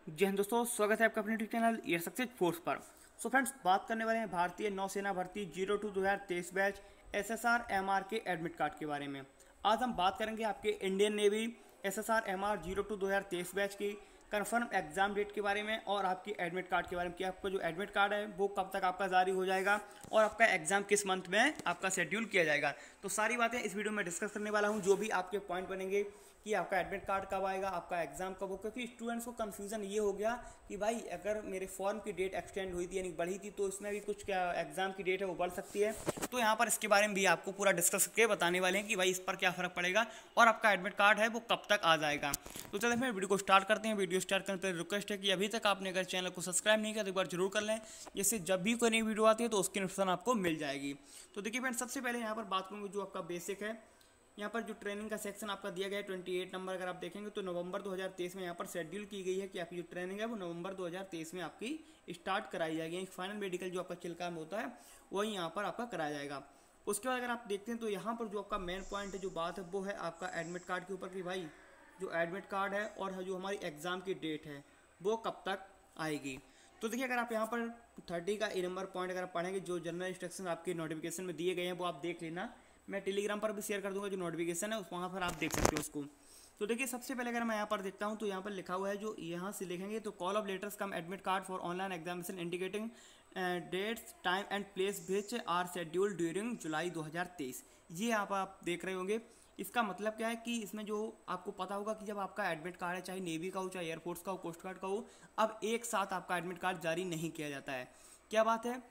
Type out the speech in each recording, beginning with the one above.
जी हाँ दोस्तों, स्वागत है आपका अपने YouTube channel Air Success Force पर। सो फ्रेंड्स, बात करने वाले हैं भारतीय नौसेना भर्ती 02 2023 बैच एसएसआर एमआर के एडमिट कार्ड के बारे में। आज हम बात करेंगे आपके Indian navy SSR MR 02 2023 batch की कंफर्म एग्जाम डेट के बारे में और आपकी एडमिट कार्ड के बारे में कि आपका जो एडमिट कार्ड है वो कब तक आपका जारी हो जाएगा और आपका एग्जाम किस मंथ में आपका शेड्यूल किया जाएगा। तो सारी बातें इस वीडियो में डिस्कस करने वाला हूँ। जो भी आपके पॉइंट बनेंगे कि आपका एडमिट कार्ड कब आएगा, आपका एग्जाम कब हो, क्योंकि स्टूडेंट्स को कंफ्यूजन ये हो गया कि भाई अगर मेरे फॉर्म की डेट एक्सटेंड हुई थी यानी बढ़ी थी तो इसमें भी कुछ क्या एग्जाम की डेट है वो बढ़ सकती है। तो यहाँ पर इसके बारे में भी आपको पूरा डिस्कस करके बताने वाले हैं कि भाई इस पर क्या फ़र्क पड़ेगा और आपका एडमिट कार्ड है वो कब तक आ जाएगा। तो चलिए फिर वीडियो को स्टार्ट करते हैं। वीडियो स्टार्ट करने पर रिक्वेस्ट है कि अभी तक आपने अगर चैनल को सब्सक्राइब नहीं किया तो एक बार जरूर कर लें, जिससे जब भी कोई नई वीडियो आती है तो उसकी नोटिफिकेशन आपको मिल जाएगी। तो देखिए फ्रेंड, सबसे पहले यहाँ पर बात करूँगी जो आपका बेसिक है। यहाँ पर जो ट्रेनिंग का सेक्शन आपका दिया गया है 28 नंबर, अगर आप देखेंगे तो नवंबर 2023 में यहाँ पर शेड्यूल की गई है कि आपकी जो ट्रेनिंग है वो नवंबर 2023 में आपकी स्टार्ट कराई जाएगी। फाइनल मेडिकल जो आपका चिल्का में होता है वही यहाँ पर आपका कराया जाएगा। उसके बाद अगर आप देखते हैं तो यहाँ पर जो आपका मेन पॉइंट है जो बात है वो है आपका एडमिट कार्ड के ऊपर कि भाई जो एडमिट कार्ड है और जो हमारी एग्ज़ाम की डेट है वो कब तक आएगी। तो देखिए, अगर आप यहाँ पर 30 का ए नंबर पॉइंट अगर आप पढ़ेंगे, जो जनरल इंस्ट्रक्शन आपके नोटिफिकेशन में दिए गए हैं वो आप देख लेना। मैं टेलीग्राम पर भी शेयर कर दूंगा जो नोटिफिकेशन है उस वहाँ पर आप देख सकते हो उसको। तो देखिए, सबसे पहले अगर मैं यहाँ पर देखता हूँ तो यहाँ पर लिखा हुआ है, जो यहाँ से लिखेंगे तो call of letters cum admit card for online examination indicating dates time and place which are scheduled during July 2023। ये यहाँ पर आप देख रहे होंगे। इसका मतलब क्या है कि इसमें जो आपको पता होगा कि जब आपका एडमिट कार्ड है, चाहे नेवी का हो, चाहे एयरफोर्स का हो, कोस्ट गार्ड का हो, अब एक साथ आपका एडमिट कार्ड जारी नहीं किया जाता है। क्या बात है,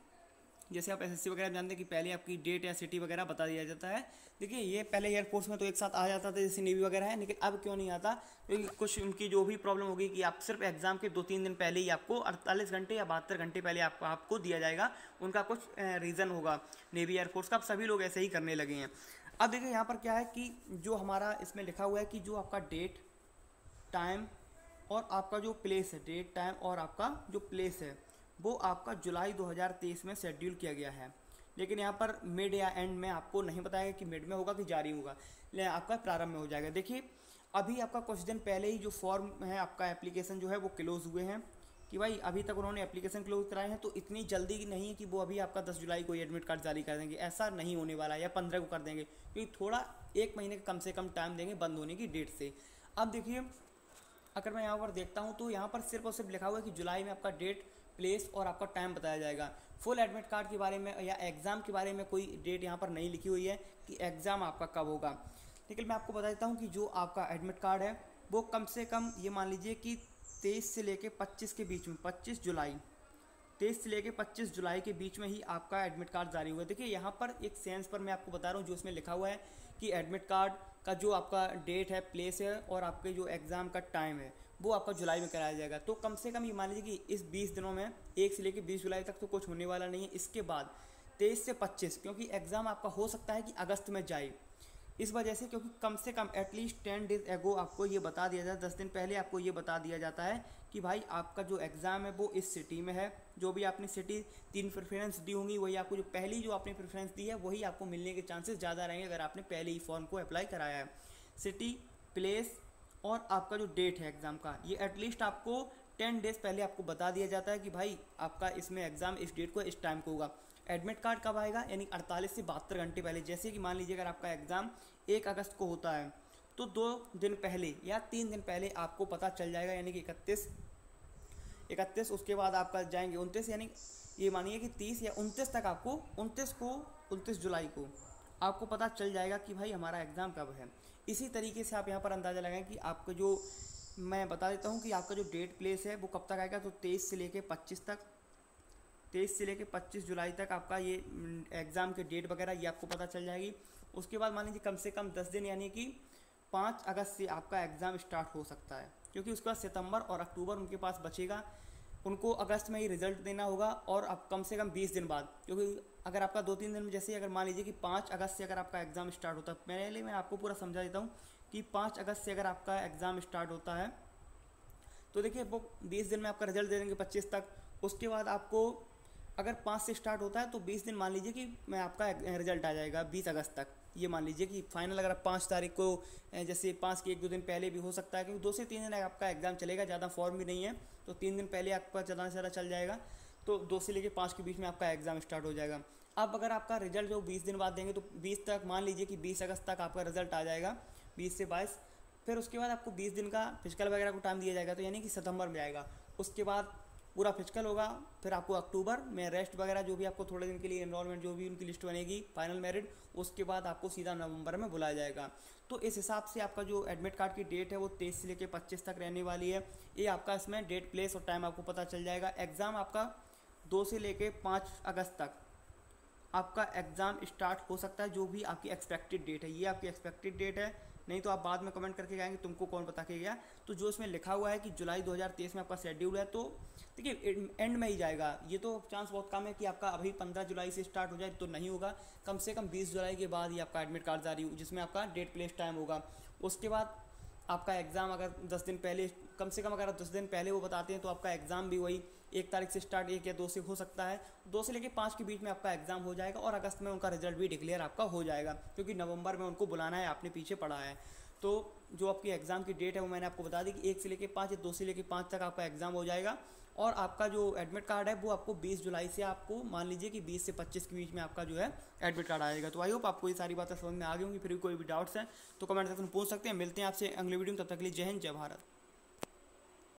जैसे आप एसएससी वगैरह जानते हैं कि पहले आपकी डेट या सिटी वगैरह बता दिया जाता है। देखिए, ये पहले एयरफोर्स में तो एक साथ आ जाता था जैसे नेवी वगैरह है, लेकिन अब क्यों नहीं आता? क्योंकि कुछ उनकी जो भी प्रॉब्लम होगी कि आप सिर्फ एग्जाम के 2-3 दिन पहले ही आपको 48 घंटे या 72 घंटे पहले आपको दिया जाएगा। उनका कुछ रीज़न होगा नेवी एयरफोर्स का। अब सभी लोग ऐसे ही करने लगे हैं। अब देखिए, यहाँ पर क्या है कि जो हमारा इसमें लिखा हुआ है कि जो आपका डेट टाइम और आपका जो प्लेस है, डेट टाइम और आपका जो प्लेस है वो आपका जुलाई 2023 में शेड्यूल किया गया है। लेकिन यहाँ पर मिड या एंड में आपको नहीं बताएगा कि मिड में होगा कि जारी होगा, लेकिन आपका प्रारंभ में हो जाएगा। देखिए, अभी आपका कुछ दिन पहले ही जो फॉर्म है आपका एप्लीकेशन जो है वो क्लोज हुए हैं कि भाई अभी तक उन्होंने एप्लीकेशन क्लोज कराए हैं। तो इतनी जल्दी नहीं है कि वो अभी आपका 10 जुलाई को एडमिट कार्ड जारी कर देंगे, ऐसा नहीं होने वाला है, या 15 को कर देंगे, क्योंकि थोड़ा 1 महीने का कम से कम टाइम देंगे बंद होने की डेट से। अब देखिए, अगर मैं यहाँ पर देखता हूँ तो यहाँ पर सिर्फ और सिर्फ लिखा हुआ है कि जुलाई में आपका डेट प्लेस और आपका टाइम बताया जाएगा। फुल एडमिट कार्ड के बारे में या एग्ज़ाम के बारे में कोई डेट यहाँ पर नहीं लिखी हुई है कि एग्ज़ाम आपका कब होगा। लेकिन मैं आपको बता देता हूँ कि जो आपका एडमिट कार्ड है वो कम से कम ये मान लीजिए कि 23 से लेकर 25 के बीच में, 25 जुलाई, 23 से लेकर 25 जुलाई के बीच में ही आपका एडमिट कार्ड जारी हुआ है। देखिए, यहाँ पर एक सेंस पर मैं आपको बता रहा हूँ जो इसमें लिखा हुआ है कि एडमिट कार्ड का जो आपका डेट है, प्लेस है और आपके जो एग्ज़ाम का टाइम है वो आपका जुलाई में कराया जाएगा। तो कम से कम ये मान लीजिए कि इस 20 दिनों में 1 से लेकर 20 जुलाई तक तो कुछ होने वाला नहीं है। इसके बाद 23 से 25, क्योंकि एग्ज़ाम आपका हो सकता है कि अगस्त में जाए, इस वजह से, क्योंकि कम से कम एटलीस्ट 10 डेज एगो आपको ये बता दिया जाता है, 10 दिन पहले आपको ये बता दिया जाता है कि भाई आपका जो एग्ज़ाम है वो इस सिटी में है। जो भी आपने सिटी 3 प्रेफरेंस दी होंगी वही आपको, जो पहली जो आपने प्रेफरेंस दी है वही आपको मिलने के चांसेस ज़्यादा रहेंगे अगर आपने पहले ही फॉर्म को अप्लाई कराया है। सिटी, प्लेस और आपका जो डेट है एग्ज़ाम का, ये एटलीस्ट आपको 10 डेज़ पहले आपको बता दिया जाता है कि भाई आपका इसमें एग्ज़ाम इस डेट को इस टाइम को होगा। एडमिट कार्ड कब आएगा? यानी 48 से 72 घंटे पहले। जैसे कि मान लीजिए अगर आपका एग्ज़ाम 1 अगस्त को होता है तो 2 दिन पहले या 3 दिन पहले आपको पता चल जाएगा, यानी कि 31, उसके बाद आपका जाएंगे 29, यानी ये मानिए कि 30 या 29 तक आपको 29 जुलाई को आपको पता चल जाएगा कि भाई हमारा एग्ज़ाम कब है। इसी तरीके से आप यहाँ पर अंदाज़ा लगाएं कि आपका जो, मैं बता देता हूँ कि आपका जो डेट प्लेस है वो कब तक आएगा। तो 23 से लेके 25 तक, 23 से लेके 25 जुलाई तक आपका ये एग्ज़ाम के डेट वगैरह ये आपको पता चल जाएगी। उसके बाद मान लीजिए कम से कम 10 दिन, यानी कि 5 अगस्त से आपका एग्ज़ाम स्टार्ट हो सकता है, क्योंकि उसके बाद सितंबर और अक्टूबर उनके पास बचेगा, उनको अगस्त में ही रिजल्ट देना होगा। और अब कम से कम 20 दिन बाद, क्योंकि अगर आपका 2-3 दिन में, जैसे अगर मान लीजिए कि 5 अगस्त से अगर आपका एग्ज़ाम स्टार्ट होता है, पहले मैं आपको पूरा समझा देता हूँ कि 5 अगस्त से अगर आपका एग्ज़ाम स्टार्ट होता है तो देखिए वो 20 दिन में आपका रिजल्ट दे देंगे 25 तक। उसके बाद आपको अगर 5 से स्टार्ट होता है तो 20 दिन मान लीजिए कि मैं आपका रिजल्ट आ जाएगा 20 अगस्त तक। ये मान लीजिए कि फाइनल अगर आप 5 तारीख को जैसे 5 के 1-2 दिन पहले भी हो सकता है, क्योंकि 2 से 3 दिन आपका एग्ज़ाम चलेगा, ज़्यादा फॉर्म भी नहीं है, तो 3 दिन पहले आपका ज़्यादा से ज़्यादा चल जाएगा। तो 2 से लेकर 5 के बीच में आपका एग्ज़ाम स्टार्ट हो जाएगा। अब अगर आपका रिजल्ट जो 20 दिन बाद देंगे तो 20 तक, मान लीजिए कि 20 अगस्त तक आपका रिजल्ट आ जाएगा, 20 से 22। फिर उसके बाद आपको 20 दिन का फिजिकल वगैरह को टाइम दिया जाएगा, तो यानी कि सितंबर में आएगा। उसके बाद पूरा फिजिकल होगा, फिर आपको अक्टूबर में रेस्ट वगैरह जो भी आपको थोड़े दिन के लिए एनरोलमेंट जो भी उनकी लिस्ट बनेगी फाइनल मेरिट, उसके बाद आपको सीधा नवंबर में बुलाया जाएगा। तो इस हिसाब से आपका जो एडमिट कार्ड की डेट है वो 23 से लेकर 25 तक रहने वाली है। ये आपका इसमें डेट, प्लेस और टाइम आपको पता चल जाएगा। एग्ज़ाम आपका 2 से लेकर 5 अगस्त तक आपका एग्ज़ाम स्टार्ट हो सकता है, जो भी आपकी एक्सपेक्टेड डेट है। ये आपकी एक्सपेक्टेड डेट है, नहीं तो आप बाद में कमेंट करके कहेंगे तुमको कौन बता के गया। तो जो इसमें लिखा हुआ है कि जुलाई 2023 में आपका शेड्यूल है, तो देखिए एंड में ही जाएगा। ये तो चांस बहुत कम है कि आपका अभी 15 जुलाई से स्टार्ट हो जाए, तो नहीं होगा। कम से कम 20 जुलाई के बाद ही आपका एडमिट कार्ड जारी हो, जिसमें आपका डेट, प्लेस, टाइम होगा। उसके बाद आपका एग्ज़ाम अगर 10 दिन पहले, कम से कम अगर आप 10 दिन पहले वो बताते हैं, तो आपका एग्ज़ाम भी वही 1 तारीख से स्टार्ट, 1 या 2 से हो सकता है। 2 से लेकर 5 के बीच में आपका एग्ज़ाम हो जाएगा, और अगस्त में उनका रिजल्ट भी डिक्लेयर आपका हो जाएगा, क्योंकि नवंबर में उनको बुलाना है, आपने पीछे पड़ा है। तो जो आपकी एग्ज़ाम की डेट है वो मैंने आपको बता दी कि 1 से लेकर 5 या 2 से लेकर 5 तक आपका एग्ज़ाम हो जाएगा। और आपका जो एडमिट कार्ड है वो आपको 20 जुलाई से, आपको मान लीजिए कि 20 से 25 के बीच में आपका जो है एडमिट कार्ड आएगा। तो आई होप आपको ये सारी बातें समझ में आ गई होंगी। फिर भी कोई भी डाउट्स हैं तो कमेंट सेक्शन में पूछ सकते हैं। मिलते हैं आपसे अगले वीडियो में, तब तक के लिए जय हिंद, जय भारत।